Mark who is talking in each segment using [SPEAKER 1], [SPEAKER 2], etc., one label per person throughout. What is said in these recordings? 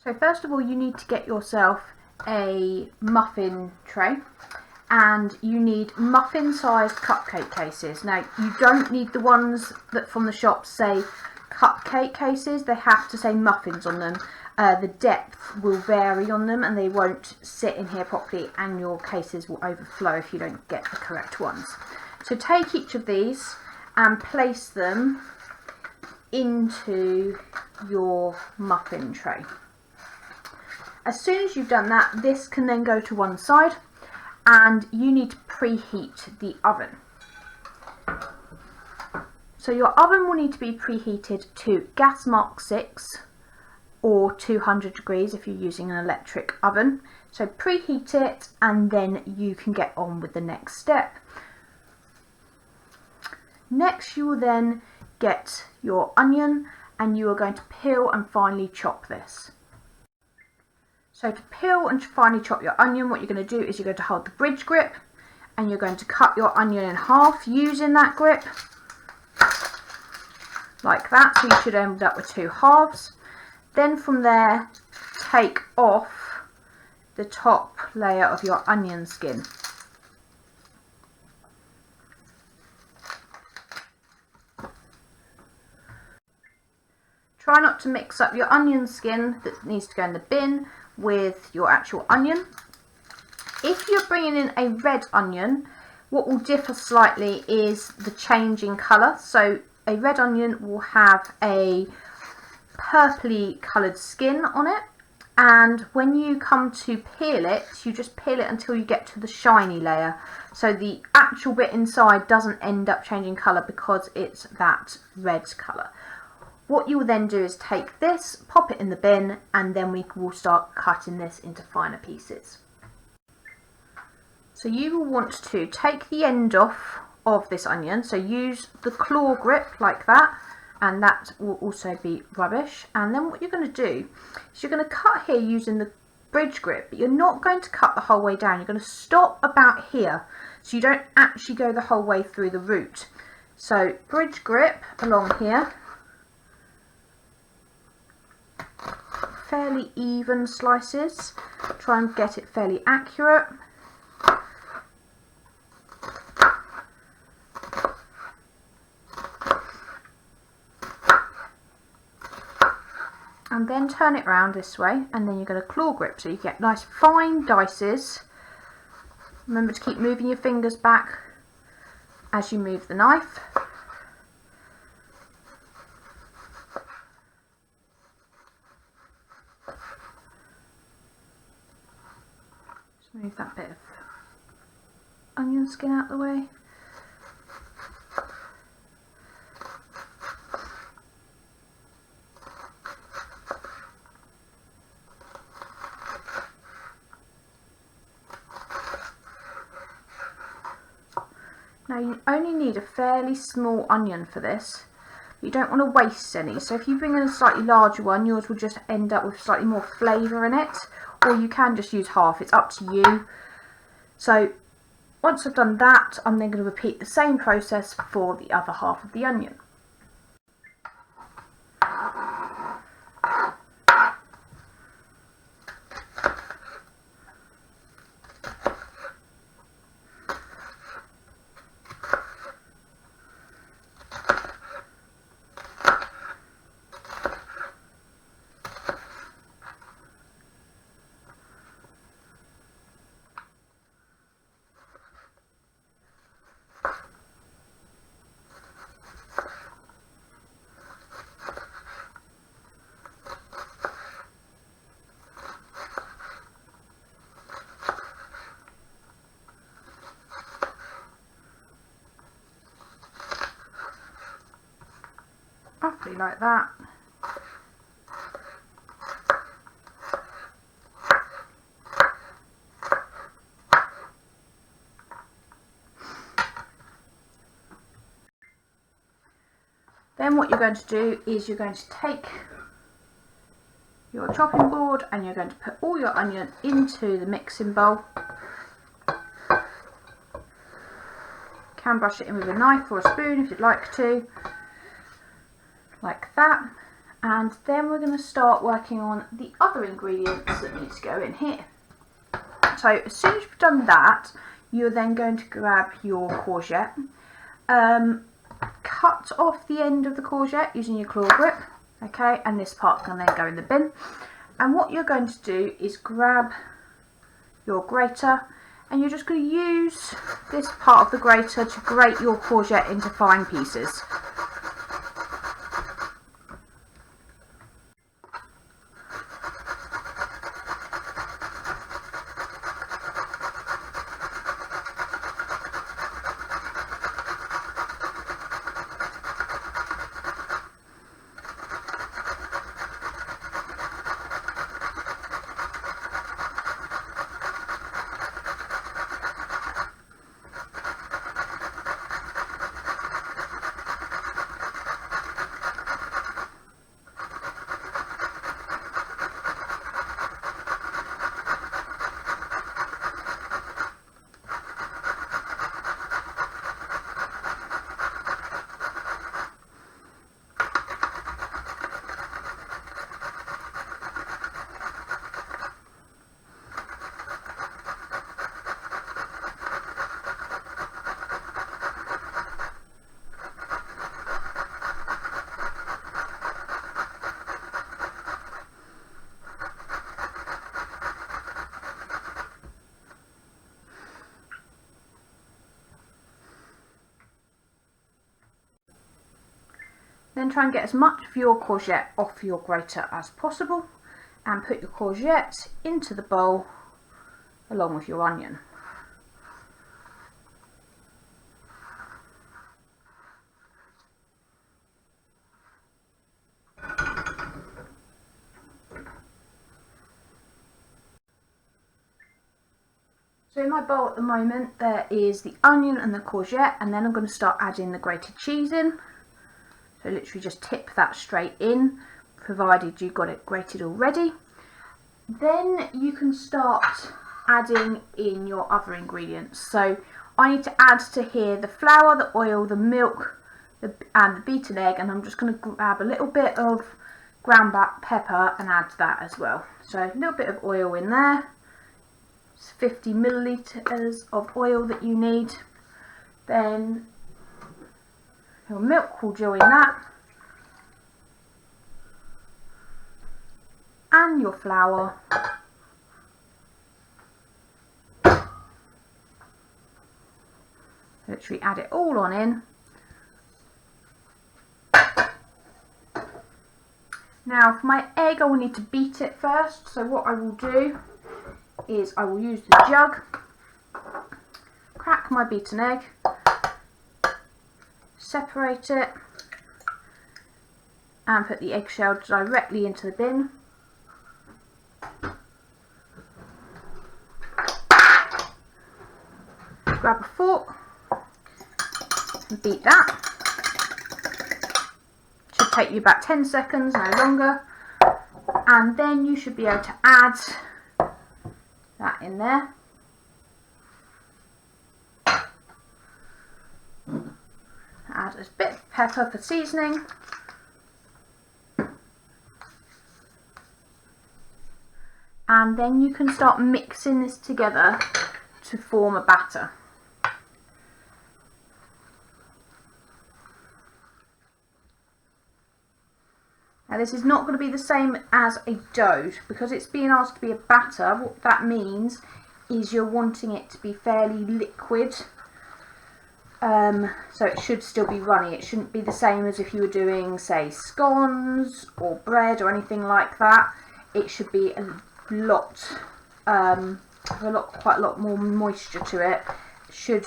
[SPEAKER 1] So first of all, you need to get yourself a muffin tray, and you need muffin sized cupcake cases. Now you don't need the ones that from the shops say cupcake cases, they have to say muffins on them. The depth will vary on them and they won't sit in here properly, and your cases will overflow if you don't get the correct ones. So take each of these and place them into your muffin tray. As soon as you've done that, this can then go to one side, and you need to preheat the oven. So your oven will need to be preheated to gas mark 6 or 200 degrees if you're using an electric oven. So preheat it and then you can get on with the next step. Next you will then get your onion and you are going to peel and finely chop this. So to peel and finely chop your onion, what you're going to do is you're going to hold the bridge grip and you're going to cut your onion in half using that grip, like that, so you should end up with 2 halves. Then from there, take off the top layer of your onion skin. Try not to mix up your onion skin that needs to go in the bin with your actual onion. If you're bringing in a red onion, what will differ slightly is the change in colour. So a red onion will have a purpley coloured skin on it, and when you come to peel it, you just peel it until you get to the shiny layer, so the actual bit inside doesn't end up changing colour because it's that red colour. What you will then do is take this, pop it in the bin, and then we will start cutting this into finer pieces. So you will want to take the end off of this onion, so use the claw grip like that, and that will also be rubbish. And then what you're going to do is you're going to cut here using the bridge grip, but you're not going to cut the whole way down. You're going to stop about here so you don't actually go the whole way through the root. So bridge grip along here, fairly even slices, try and get it fairly accurate. And then turn it round this way, and then you're going to claw grip so you get nice fine dices. Remember to keep moving your fingers back as you move the knife. Just move that bit of onion skin out of the way. Now you only need a fairly small onion for this. You don't want to waste any, so if you bring in a slightly larger one, yours will just end up with slightly more flavour in it, or you can just use half, it's up to you. So once I've done that, I'm then going to repeat the same process for the other half of the onion. Roughly like that. Then what you're going to do is you're going to take your chopping board and you're going to put all your onion into the mixing bowl. You can brush it in with a knife or a spoon if you'd like to, like that, And then we're going to start working on the other ingredients that need to go in here. So as soon as you've done that, you're then going to grab your courgette, cut off the end of the courgette using your claw grip, okay, and this part can then go in the bin. And what you're going to do is grab your grater, and you're just going to use this part of the grater to grate your courgette into fine pieces. Then try and get as much of your courgette off your grater as possible, and put your courgette into the bowl along with your onion. So in my bowl at the moment there is the onion and the courgette, and then I'm going to start adding the grated cheese in. So literally just tip that straight in, provided you've got it grated already. Then you can start adding in your other ingredients. So I need to add to here the flour, the oil, the milk, and the beaten egg, and I'm just going to grab a little bit of ground black pepper and add that as well. So a little bit of oil in there. It's 50 millilitres of oil that you need. Then your milk will join that, and your flour, literally add it all on in. Now for my egg I will need to beat it first, so what I will do is I will use the jug, crack my beaten egg, separate it, and put the eggshell directly into the bin. Grab a fork and beat that. Should take you about 10 seconds, no longer. And then you should be able to add that in there. Add a bit of pepper for seasoning. And then you can start mixing this together to form a batter. Now this is not going to be the same as a dough, because it's being asked to be a batter. What that means is you're wanting it to be fairly liquid. So it should still be runny. It shouldn't be the same as if you were doing, say, scones or bread or anything like that. It should be quite a lot more moisture to it. It should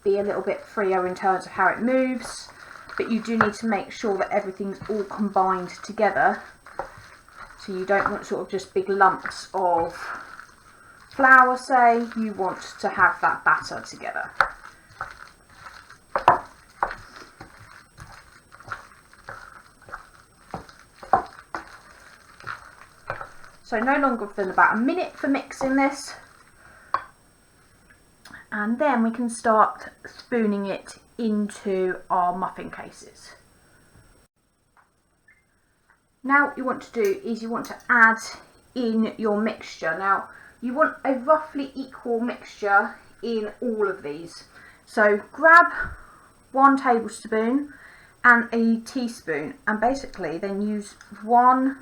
[SPEAKER 1] be a little bit freer in terms of how it moves, but you do need to make sure that everything's all combined together. So you don't want sort of just big lumps of flour, say. You want to have that batter together. So no longer than about a minute for mixing this, and then we can start spooning it into our muffin cases. Now what you want to do is you want to add in your mixture. Now you want a roughly equal mixture in all of these. So grab 1 tablespoon and a teaspoon, and basically then use 1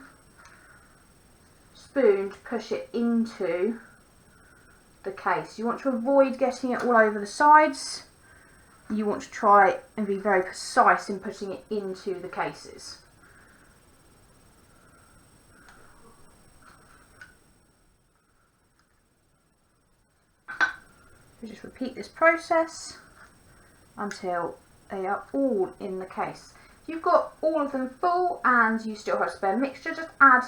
[SPEAKER 1] spoon to push it into the case. You want to avoid getting it all over the sides. You want to try and be very precise in putting it into the cases. So just repeat this process until they are all in the case. If you've got all of them full and you still have spare mixture, just add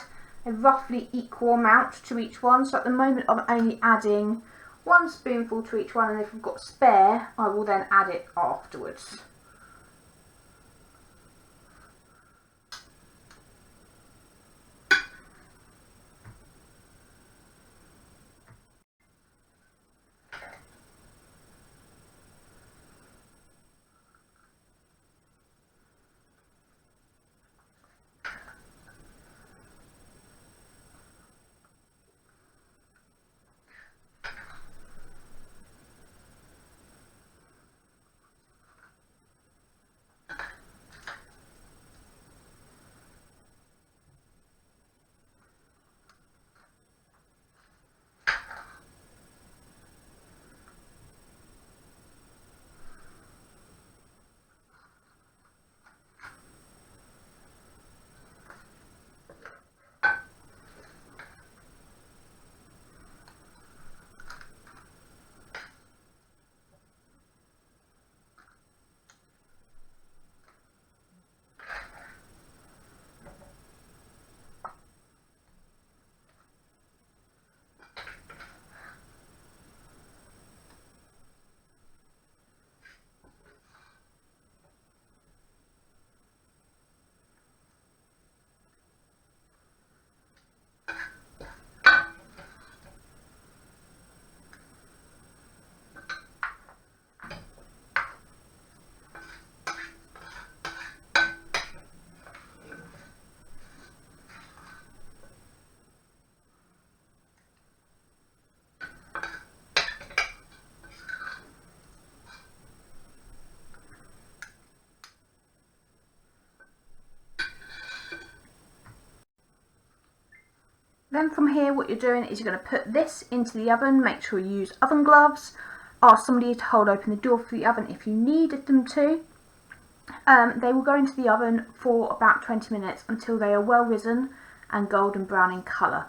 [SPEAKER 1] a roughly equal amount to each one. So at the moment I'm only adding 1 spoonful to each one, and if I've got spare I will then add it afterwards. Then from here what you're doing is you're going to put this into the oven. Make sure you use oven gloves. Ask somebody to hold open the door for the oven if you needed them to. They will go into the oven for about 20 minutes until they are well risen and golden brown in colour.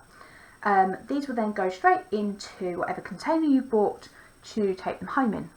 [SPEAKER 1] These will then go straight into whatever container you bought to take them home in.